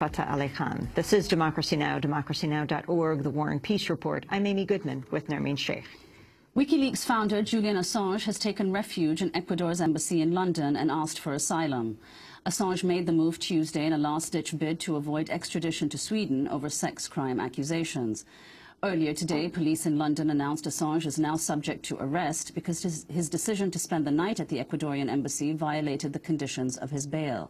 Fatah Ali Khan. This is Democracy Now!, democracynow.org, The War and Peace Report. I'm Amy Goodman with Nermeen Sheikh. WikiLeaks founder Julian Assange has taken refuge in Ecuador's embassy in London and asked for asylum. Assange made the move Tuesday in a last-ditch bid to avoid extradition to Sweden over sex crime accusations. Earlier today, police in London announced Assange is now subject to arrest because his decision to spend the night at the Ecuadorian embassy violated the conditions of his bail.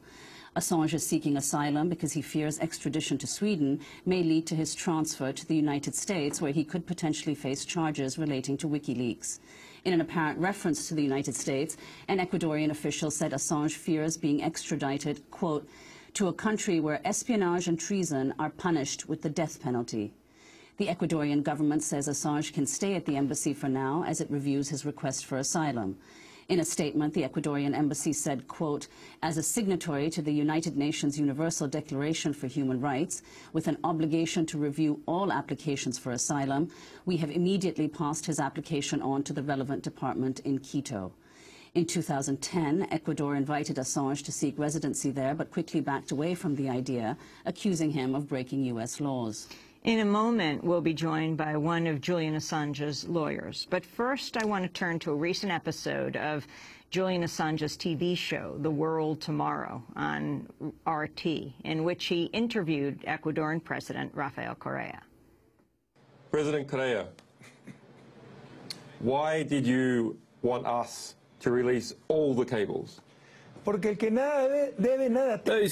Assange is seeking asylum because he fears extradition to Sweden may lead to his transfer to the United States, where he could potentially face charges relating to WikiLeaks. In an apparent reference to the United States, an Ecuadorian official said Assange fears being extradited, quote, to a country where espionage and treason are punished with the death penalty. The Ecuadorian government says Assange can stay at the embassy for now as it reviews his request for asylum. In a statement, the Ecuadorian embassy said, quote, as a signatory to the United Nations Universal Declaration for Human Rights, with an obligation to review all applications for asylum, we have immediately passed his application on to the relevant department in Quito. In 2010, Ecuador invited Assange to seek residency there, but quickly backed away from the idea, accusing him of breaking U.S. laws. In a moment, we'll be joined by one of Julian Assange's lawyers. But first, I want to turn to a recent episode of Julian Assange's TV show, The World Tomorrow, on RT, in which he interviewed Ecuadorian President Rafael Correa. President Correa, why did you want us to release all the cables? Those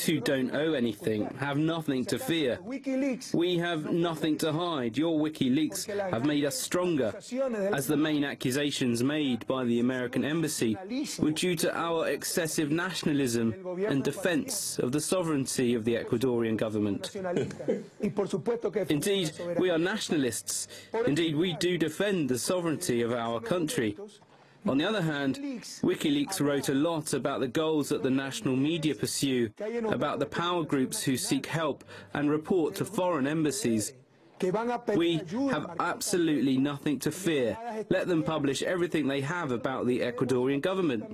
who don't owe anything have nothing to fear. We have nothing to hide. Your WikiLeaks have made us stronger, as the main accusations made by the American embassy were due to our excessive nationalism and defense of the sovereignty of the Ecuadorian government. Indeed, we are nationalists. Indeed, we do defend the sovereignty of our country. On the other hand, WikiLeaks wrote a lot about the goals that the national media pursue, about the power groups who seek help and report to foreign embassies. We have absolutely nothing to fear. Let them publish everything they have about the Ecuadorian government.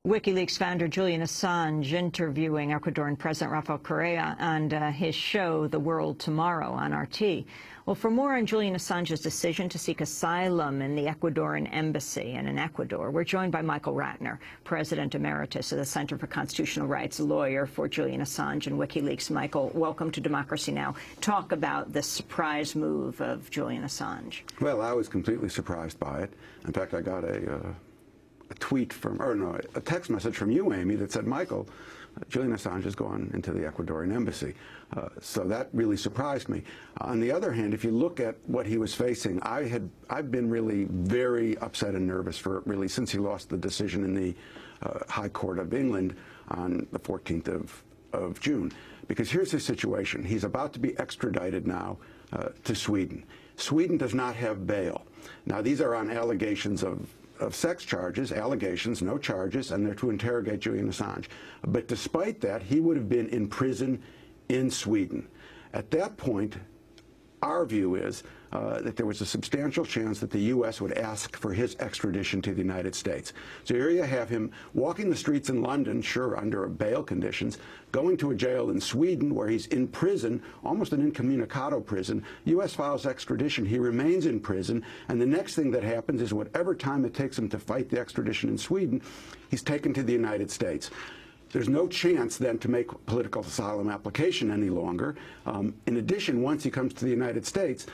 WikiLeaks founder Julian Assange interviewing Ecuadorian President Rafael Correa on his show, The World Tomorrow, on RT. Well, for more on Julian Assange's decision to seek asylum in the Ecuadorian embassy and in Ecuador, we're joined by Michael Ratner, President Emeritus of the Center for Constitutional Rights, lawyer for Julian Assange and WikiLeaks. Michael, welcome to Democracy Now! Talk about this surprise move of Julian Assange. Well, I was completely surprised by it. In fact, I got a tweet from, or no, a text message from you, Amy, that said, Michael, Julian Assange has gone into the Ecuadorian embassy. So that really surprised me. On the other hand, if you look at what he was facing, I've been really very upset and nervous for really since he lost the decision in the High Court of England on the 14th of June. Because here's his situation. He's about to be extradited now to Sweden. Sweden does not have bail. Now, these are on allegations of sex charges, allegations, no charges, and they're to interrogate Julian Assange. But despite that, he would have been in prison in Sweden. At that point, our view is that there was a substantial chance that the U.S. would ask for his extradition to the United States. So here you have him walking the streets in London, sure, under bail conditions, going to a jail in Sweden where he's in prison, almost an incommunicado prison. U.S. files extradition. He remains in prison, and the next thing that happens is whatever time it takes him to fight the extradition in Sweden, he's taken to the United States. There's no chance then to make political asylum application any longer. In addition, once he comes to the United States,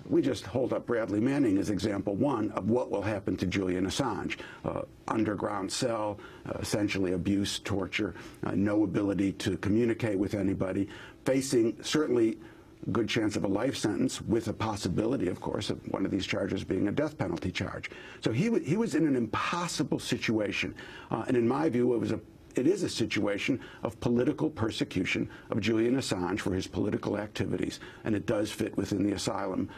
we just hold up Bradley Manning as example one of what will happen to Julian Assange. Underground cell, essentially abuse, torture, no ability to communicate with anybody, facing certainly a good chance of a life sentence with a possibility, of course, of one of these charges being a death penalty charge. So he was in an impossible situation. And in my view, it is a situation of political persecution of Julian Assange for his political activities, and it does fit within the asylum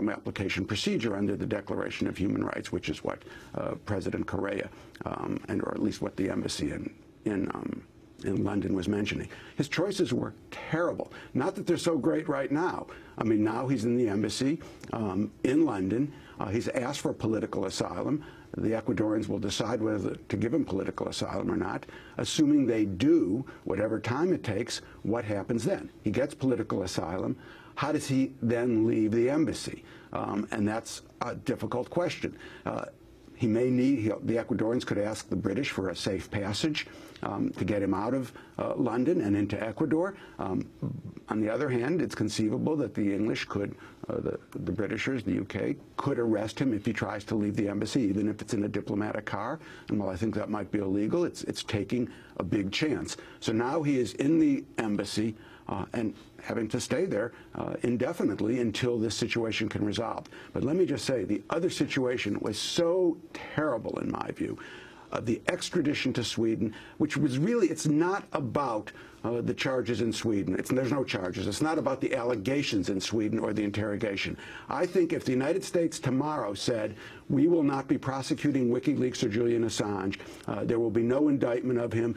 application procedure under the Declaration of Human Rights, which is what President Correa, or at least what the embassy in London was mentioning. His choices were terrible. Not that they're so great right now. I mean, now he's in the embassy in London. He's asked for political asylum. The Ecuadorians will decide whether to give him political asylum or not. Assuming they do, whatever time it takes, what happens then? He gets political asylum. How does he then leave the embassy? And that's a difficult question. He may need, the Ecuadorians could ask the British for a safe passage to get him out of London and into Ecuador. On the other hand, it's conceivable that the English could, the Britishers, the UK, could arrest him if he tries to leave the embassy, even if it's in a diplomatic car. And while I think that might be illegal, it's taking a big chance. So now he is in the embassy and having to stay there indefinitely until this situation can resolve. But let me just say, the other situation was so terrible in my view. The extradition to Sweden, which was really, it's not about the charges in Sweden. There's no charges. It's not about the allegations in Sweden or the interrogation. I think if the United States tomorrow said, we will not be prosecuting WikiLeaks or Julian Assange, there will be no indictment of him,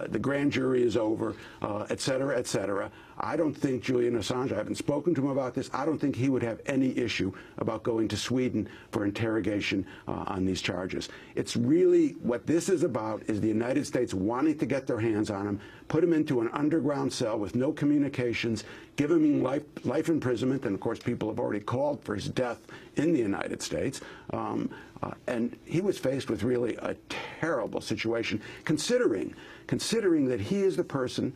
the grand jury is over, et cetera, et cetera, I don't think Julian Assange, I haven't spoken to him about this, I don't think he would have any issue about going to Sweden for interrogation on these charges. It's really, what this is about is the United States wanting to get their hands on him, put him into an underground cell with no communications, give him life imprisonment, and of course people have already called for his death in the United States. And he was faced with really a terrible situation, considering that he is the person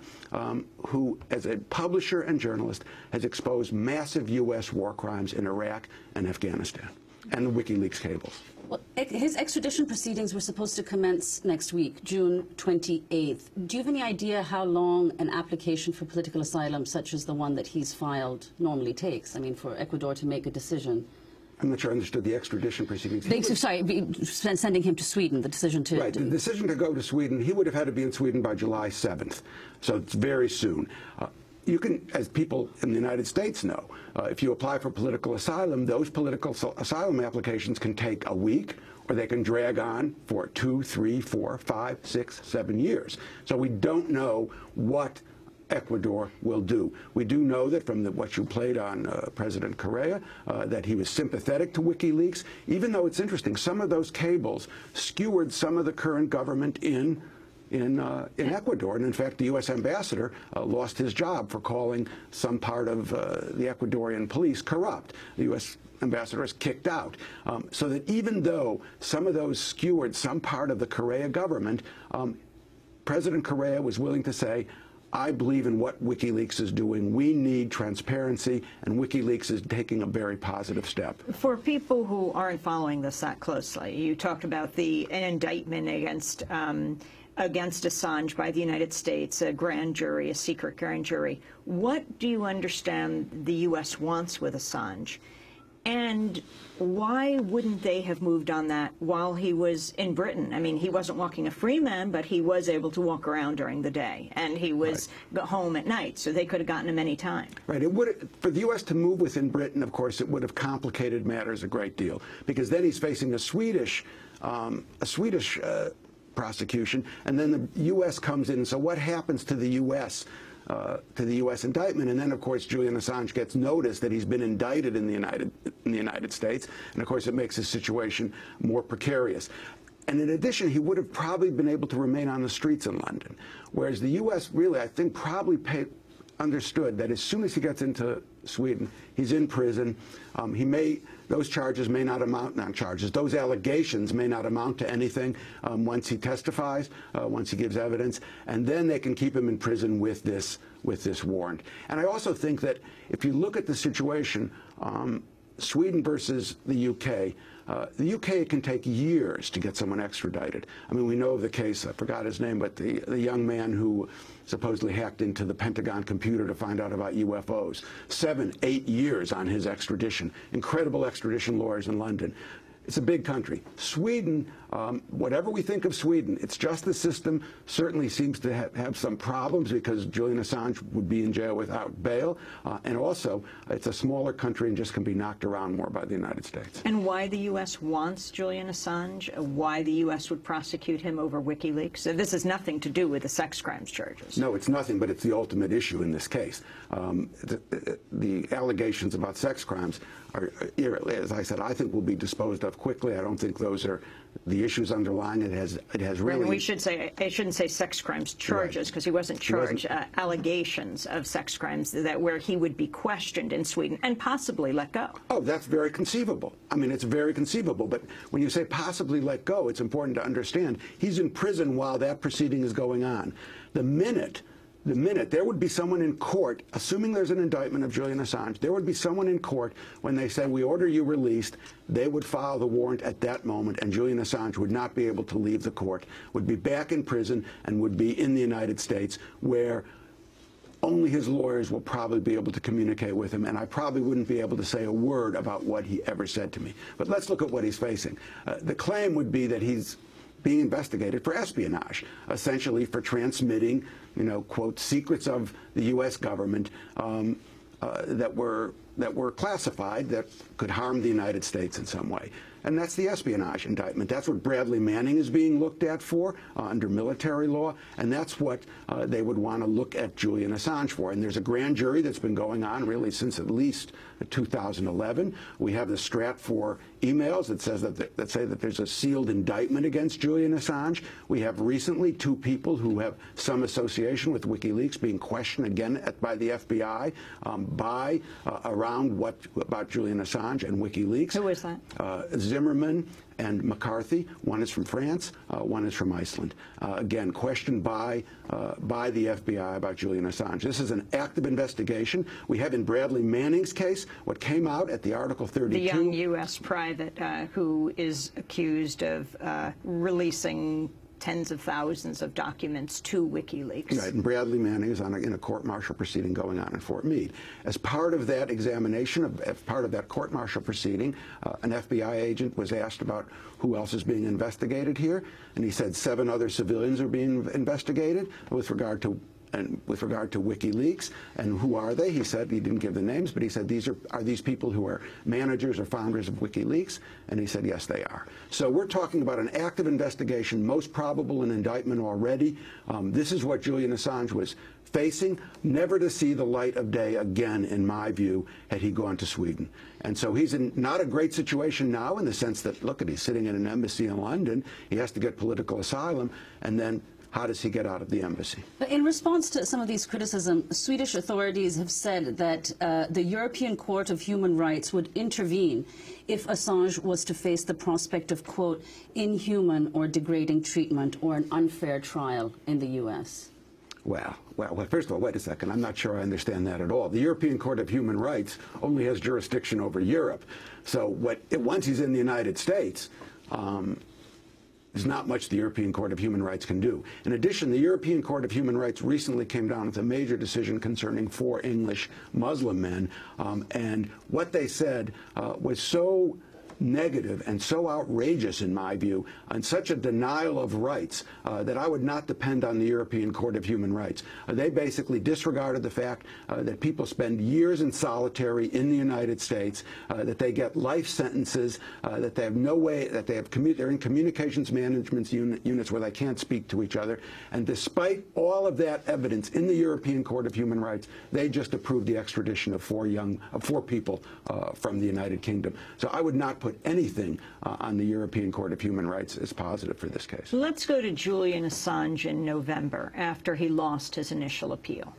who, as a publisher and journalist, has exposed massive U.S. war crimes in Iraq and Afghanistan, and the WikiLeaks cables. Well, his extradition proceedings were supposed to commence next week, June 28th. Do you have any idea how long an application for political asylum, such as the one that he's filed, normally takes? I mean, for Ecuador to make a decision. I'm not sure I understood the extradition proceedings. Sending him to Sweden, the decision to... Right, the decision to go to Sweden, he would have had to be in Sweden by July 7th, so it's very soon. You can, as people in the United States know, if you apply for political asylum, those political asylum applications can take a week, or they can drag on for 2, 3, 4, 5, 6, 7 years. So we don't know what Ecuador will do. We do know that from what you played on President Correa, that he was sympathetic to WikiLeaks, even though it's interesting, some of those cables skewered some of the current government in Ecuador, and in fact the U.S. ambassador lost his job for calling some part of the Ecuadorian police corrupt. The U.S. ambassador is kicked out. So that even though some of those skewered some part of the Correa government, President Correa was willing to say, I believe in what WikiLeaks is doing. We need transparency, and WikiLeaks is taking a very positive step. For people who aren't following this that closely, you talked about an indictment against Assange by the United States, a grand jury, a secret grand jury. What do you understand the U.S. wants with Assange? And why wouldn't they have moved on that while he was in Britain? I mean, he wasn't walking a free man, but he was able to walk around during the day, and he was home at night, so they could have gotten him any time. Right. It would, for the U.S. to move within Britain, of course, it would have complicated matters a great deal, because then he's facing a Swedish prosecution, and then the U.S. comes in. So what happens to the U.S.? To the U.S. indictment, and then of course Julian Assange gets notice that he's been indicted in the United States, and of course it makes his situation more precarious. And in addition, he would have probably been able to remain on the streets in London, whereas the U.S. really, I think, probably understood that as soon as he gets into Sweden, he's in prison. Those charges may not amount, those allegations may not amount to anything once he testifies, once he gives evidence, and then they can keep him in prison with this warrant. And I also think that if you look at the situation, Sweden versus the UK can take years to get someone extradited. I mean, we know of the case, I forgot his name, but the young man who supposedly hacked into the Pentagon computer to find out about UFOs. 7, 8 years on his extradition. Incredible extradition lawyers in London. It's a big country. Sweden, Whatever we think of Sweden, its justice system certainly seems to have some problems because Julian Assange would be in jail without bail. And also, it's a smaller country and just can be knocked around more by the United States. And why the U.S. wants Julian Assange, why the U.S. would prosecute him over WikiLeaks? This has nothing to do with the sex crimes charges. No, it's nothing, but it's the ultimate issue in this case. The allegations about sex crimes are, as I said, I think will be disposed of quickly. I don't think those are the issues underlying it. Has really. Right, we should say, I shouldn't say sex crimes charges, because he wasn't charged. Allegations of sex crimes where he would be questioned in Sweden and possibly let go. Oh, that's very conceivable. I mean, it's very conceivable. But when you say possibly let go, it's important to understand he's in prison while that proceeding is going on. The minute there would be someone in court, assuming there's an indictment of Julian Assange, there would be someone in court when they say, we order you released, they would file the warrant at that moment, and Julian Assange would not be able to leave the court, would be back in prison, and would be in the United States, where only his lawyers will probably be able to communicate with him, and I probably wouldn't be able to say a word about what he ever said to me. But let's look at what he's facing. The claim would be that he's being investigated for espionage, essentially for transmitting, quote, secrets of the U.S. government that were classified that could harm the United States in some way. And that's the espionage indictment. That's what Bradley Manning is being looked at for under military law, and that's what they would want to look at Julian Assange for. And there's a grand jury that's been going on really since at least 2011. We have the Stratfor emails that say that there's a sealed indictment against Julian Assange. We have recently 2 people who have some association with WikiLeaks being questioned again by the FBI around about Julian Assange and WikiLeaks. Who is that? Zimmerman and McCarthy. One is from France, one is from Iceland. Again, questioned by the FBI about Julian Assange. This is an active investigation. We have in Bradley Manning's case what came out at the Article 32. The young U.S. private who is accused of releasing tens of thousands of documents to WikiLeaks. Right, and Bradley Manning is in a court-martial proceeding going on in Fort Meade. As part of that examination, as part of that court-martial proceeding, an FBI agent was asked about who else is being investigated here, and he said 7 other civilians are being investigated with regard to WikiLeaks. And who are they? He said, he didn't give the names, but he said, are these people who are managers or founders of WikiLeaks? And he said, yes, they are. So we're talking about an active investigation, most probable an indictment already. This is what Julian Assange was facing, never to see the light of day again, in my view, had he gone to Sweden. And so he's in not a great situation now in the sense that, look, he's sitting in an embassy in London. He has to get political asylum, and then how does he get out of the embassy? In response to some of these criticisms, Swedish authorities have said that the European Court of Human Rights would intervene if Assange was to face the prospect of, quote, inhuman or degrading treatment or an unfair trial in the U.S. Well, first of all, wait a second. I'm not sure I understand that at all. The European Court of Human Rights only has jurisdiction over Europe. So once he's in the United States, there's not much the European Court of Human Rights can do. In addition, the European Court of Human Rights recently came down with a major decision concerning 4 English Muslim men, and what they said was so negative and so outrageous, in my view, and such a denial of rights that I would not depend on the European Court of Human Rights. They basically disregarded the fact that people spend years in solitary in the United States, that they get life sentences, that they have no way, that they're in communications management units where they can't speak to each other. And despite all of that evidence in the European Court of Human Rights, they just approved the extradition of 4 people from the United Kingdom. So I would not put anything on the European Court of Human Rights as positive for this case. Let's go to Julian Assange in November, after he lost his initial appeal.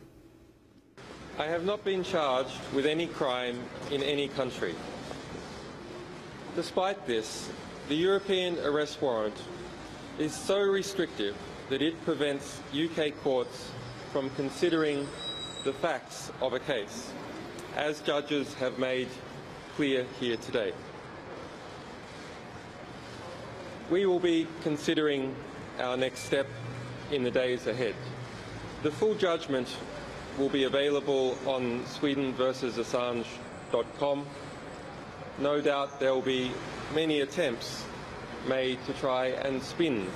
I have not been charged with any crime in any country. Despite this, the European arrest warrant is so restrictive that it prevents UK courts from considering the facts of a case, as judges have made clear here today. We will be considering our next step in the days ahead. The full judgment will be available on swedenversusassange.com. No doubt there will be many attempts made to try and spin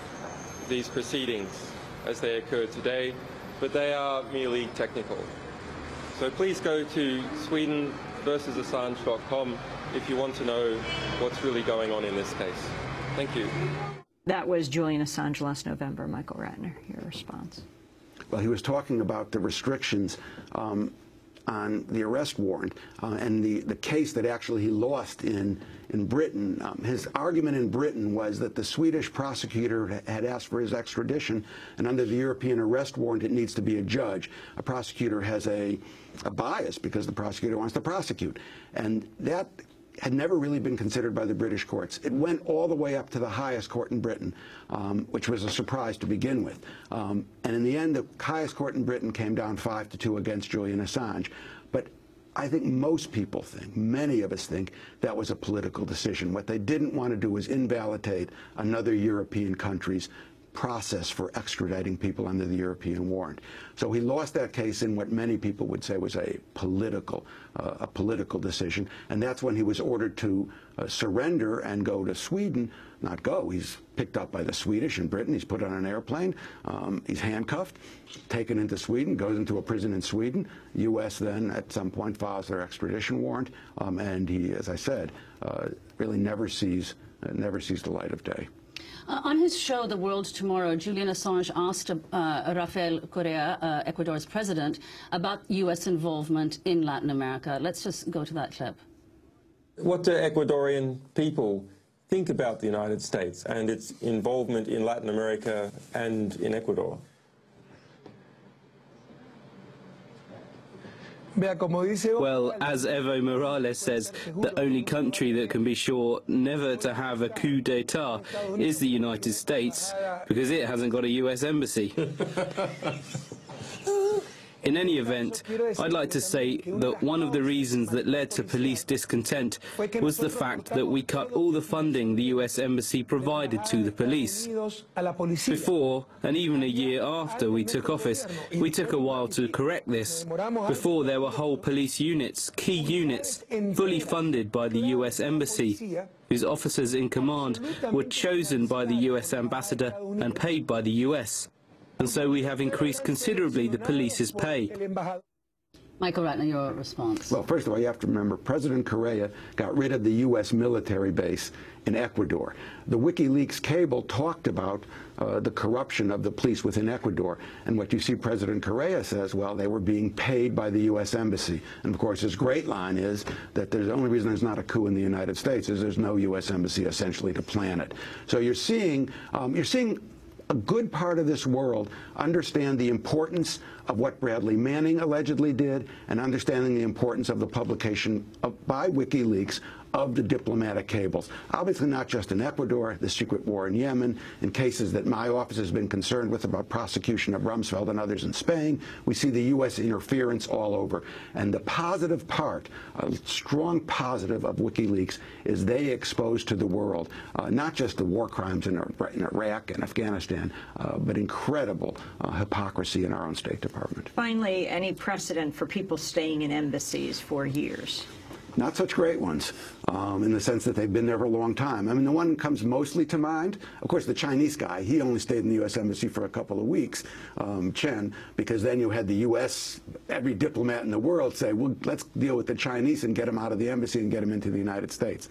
these proceedings as they occur today, but they are merely technical. So please go to swedenversusassange.com if you want to know what's really going on in this case. Thank you. That was Julian Assange last November. Michael Ratner, your response. Well, he was talking about the restrictions on the arrest warrant and the case that actually he lost in Britain. His argument in Britain was that the Swedish prosecutor had asked for his extradition, and under the European arrest warrant it needs to be a judge. A prosecutor has a bias because the prosecutor wants to prosecute, and that had never really been considered by the British courts. It went all the way up to the highest court in Britain, which was a surprise to begin with. And in the end, the highest court in Britain came down 5-2 against Julian Assange. But I think most people think, many of us think, that was a political decision. What they didn't want to do was invalidate another European country's process for extraditing people under the European warrant. So he lost that case in what many people would say was a political decision, and that's when he was ordered to surrender and go to Sweden. Not go, he's picked up by the Swedish in Britain, he's put on an airplane, he's handcuffed, taken into Sweden, goes into a prison in Sweden. The U.S. then at some point files their extradition warrant, and he, as I said, really never sees the light of day. On his show, The World Tomorrow, Julian Assange asked Rafael Correa, Ecuador's president, about U.S. involvement in Latin America. Let's just go to that clip. What do Ecuadorian people think about the United States and its involvement in Latin America and in Ecuador? Well, as Evo Morales says, the only country that can be sure never to have a coup d'etat is the United States, because it hasn't got a US embassy. In any event, I'd like to say that one of the reasons that led to police discontent was the fact that we cut all the funding the US Embassy provided to the police. Before, and even a year after we took office, we took a while to correct this. Before, there were whole police units, key units, fully funded by the US Embassy, whose officers in command were chosen by the US ambassador and paid by the US. And so we have increased considerably the police's pay. Michael Ratner, your response. Well, first of all, you have to remember, President Correa got rid of the U.S. military base in Ecuador. The WikiLeaks cable talked about the corruption of the police within Ecuador. And what you see President Correa says, well, they were being paid by the U.S. Embassy. And, of course, his great line is that the only reason there's not a coup in the United States is there's no U.S. Embassy, essentially, to plan it. So you're seeing a good part of this world understand the importance of what Bradley Manning allegedly did and understanding the importance of the publication by WikiLeaks of the diplomatic cables. Obviously not just in Ecuador, the secret war in Yemen, in cases that my office has been concerned with about prosecution of Rumsfeld and others in Spain. We see the U.S. interference all over. And the positive part, a strong positive of WikiLeaks, is they expose to the world not just the war crimes in Iraq and Afghanistan, but incredible hypocrisy in our own State Department. Finally, any precedent for people staying in embassies for years? Not such great ones, in the sense that they've been there for a long time. I mean, the one that comes mostly to mind, of course, the Chinese guy, he only stayed in the U.S. Embassy for a couple of weeks, Chen, because then you had the U.S., every diplomat in the world say, well, let's deal with the Chinese and get them out of the embassy and get them into the United States.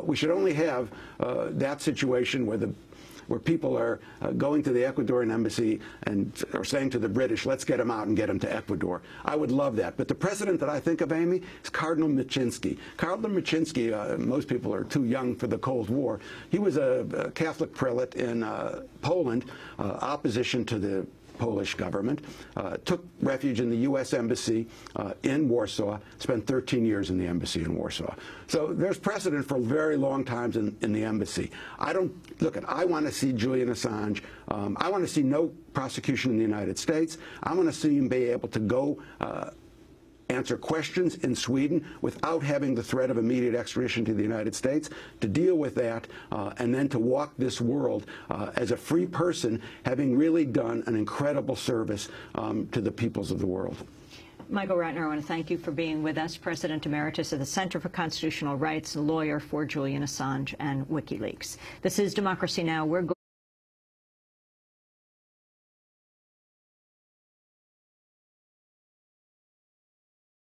We should only have that situation where people are going to the Ecuadorian embassy and are saying to the British, let's get them out and get them to Ecuador. I would love that. But the precedent that I think of, Amy, is Cardinal Miczinski. Cardinal Miczinski, most people are too young for the Cold War. He was a Catholic prelate in Poland, opposition to the Polish government, took refuge in the U.S. Embassy in Warsaw, spent 13 years in the embassy in Warsaw. So there's precedent for very long times in the embassy. I want to see Julian Assange. I want to see no prosecution in the United States. I want to see him be able to go answer questions in Sweden without having the threat of immediate extradition to the United States, to deal with that, and then to walk this world as a free person, having really done an incredible service to the peoples of the world. Michael Ratner, I want to thank you for being with us, President Emeritus of the Center for Constitutional Rights, lawyer for Julian Assange and WikiLeaks. This is Democracy Now! We're going